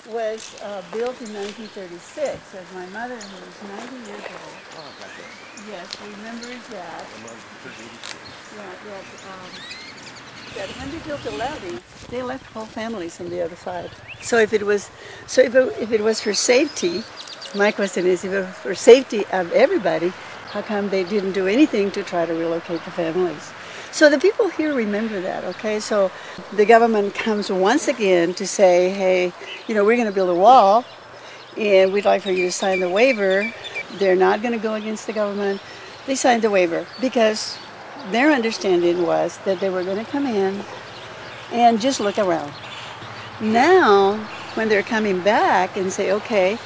was built in 1936, as my mother, who was 90 years old, yes, remembers that. That when they built the levee, they left whole families on the other side. So if it was for safety, my question is, if it was for safety of everybody, how come they didn't do anything to try to relocate the families? So the people here remember that, okay? So the government comes once again to say, hey, we're going to build a wall, and we'd like for you to sign the waiver. They're not going to go against the government. They signed the waiver because their understanding was that they were going to come in and just look around. Now, when they're coming back and say, okay,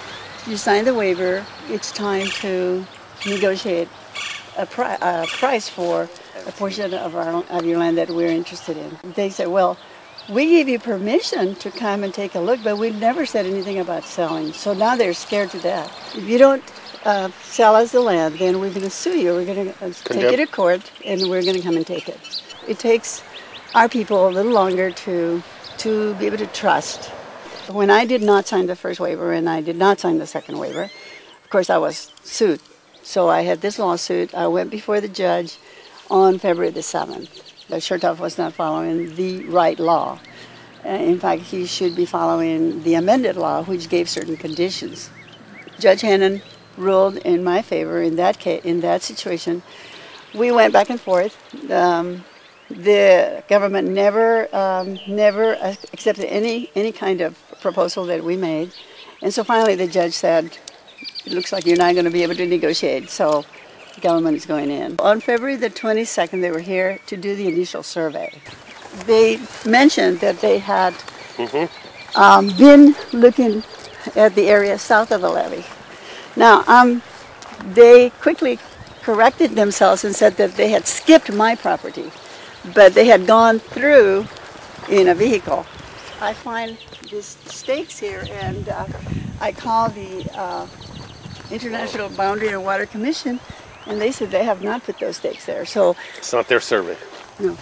you signed the waiver, it's time to negotiate a price for a portion of your land that we're interested in. They said, well, we gave you permission to come and take a look, but we never said anything about selling. So now they're scared to death. If you don't sell us the land, then we're going to sue you. We're going to take you to court, and we're going to come and take it. It takes our people a little longer to be able to trust. When I did not sign the first waiver and I did not sign the second waiver, of course I was sued. So I had this lawsuit. I went before the judge on February the 7th. The Chertoff was not following the right law. In fact, he should be following the amended law, which gave certain conditions. Judge Hannon ruled in my favor in that case, in that situation. We went back and forth. The government never accepted any kind of proposal that we made. And so finally the judge said, it looks like you're not going to be able to negotiate, so the government is going in. On February the 22nd, they were here to do the initial survey. They mentioned that they had been looking at the area south of the levee. Now, they quickly corrected themselves and said that they had skipped my property, but they had gone through in a vehicle. I find these stakes here, and I call the International Boundary and Water Commission, and they said they have not put those stakes there. So it's not their survey. No.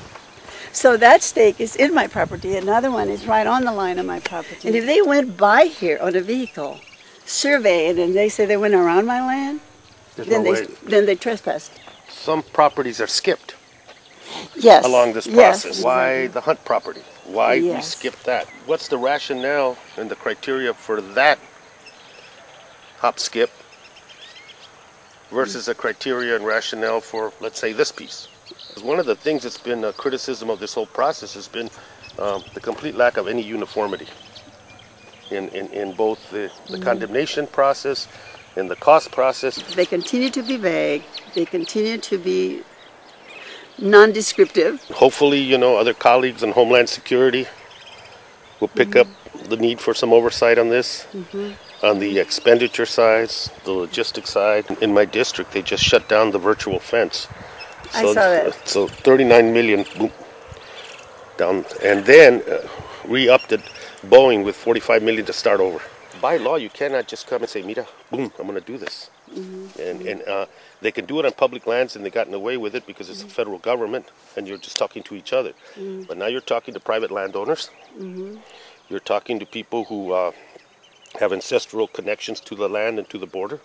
So that stake is in my property. Another one is right on the line of my property. And if they went by here on a vehicle, surveyed, and they say they went around my land, then they trespassed. Some properties are skipped. Yes. Along this process. Yes, why exactly. The Hunt property? Why we skip that? What's the rationale and the criteria for that hop skip versus a criteria and rationale for, let's say, this piece? One of the things that's been a criticism of this whole process has been the complete lack of any uniformity in both the condemnation process and the cost process. They continue to be vague. They continue to be non-descriptive. Hopefully, other colleagues in Homeland Security will pick up the need for some oversight on this. On the expenditure side, the logistics side. In my district, they just shut down the virtual fence. So, I saw that. So 39 million, boom, down. And then re-upped it, Boeing, with 45 million to start over. By law, you cannot just come and say, mira, boom, I'm going to do this. And they can do it on public lands, and they've gotten away with it because it's the federal government, and you're just talking to each other. But now you're talking to private landowners. You're talking to people who have ancestral connections to the land and to the border.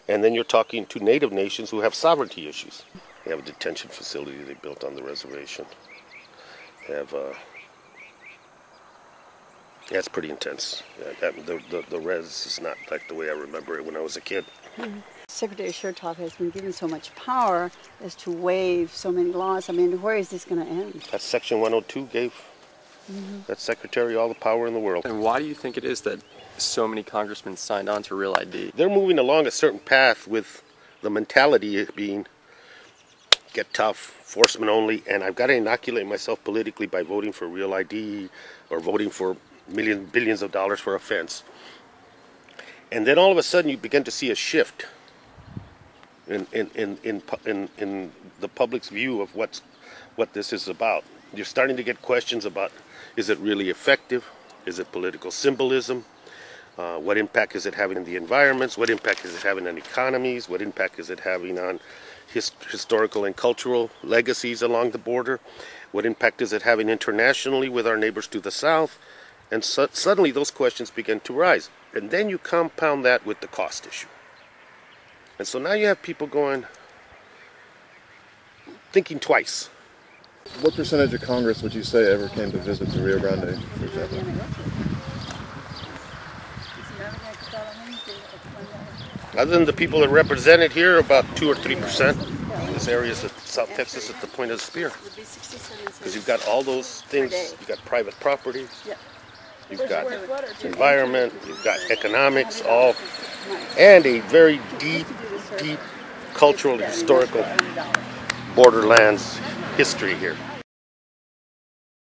And then you're talking to native nations who have sovereignty issues. They have a detention facility they built on the reservation. They have yeah, it's pretty intense. The res is not like the way I remember it when I was a kid. Secretary Chertoff has been given so much power as to waive so many laws. I mean, where is this going to end? That Section 102 gave that secretary all the power in the world. And why do you think it is that so many congressmen signed on to Real ID? They're moving along a certain path with the mentality being get tough, enforcement only, and I've got to inoculate myself politically by voting for Real ID or voting for billions of dollars for a fence. And then all of a sudden you begin to see a shift in the public's view of what this is about. You're starting to get questions about, is it really effective? Is it political symbolism? What impact is it having in the environments? What impact is it having on economies? What impact is it having on historical and cultural legacies along the border? What impact is it having internationally with our neighbors to the south? And suddenly those questions begin to rise. And then you compound that with the cost issue. And so now you have people thinking twice. What percentage of Congress would you say ever came to visit the Rio Grande, for example? Other than the people that represented here, about 2 or 3%. This area is South Texas at the point of the spear. Because you've got all those things. You've got private property. You've got environment. You've got economics. All, and a very deep cultural and historical borderlands history here.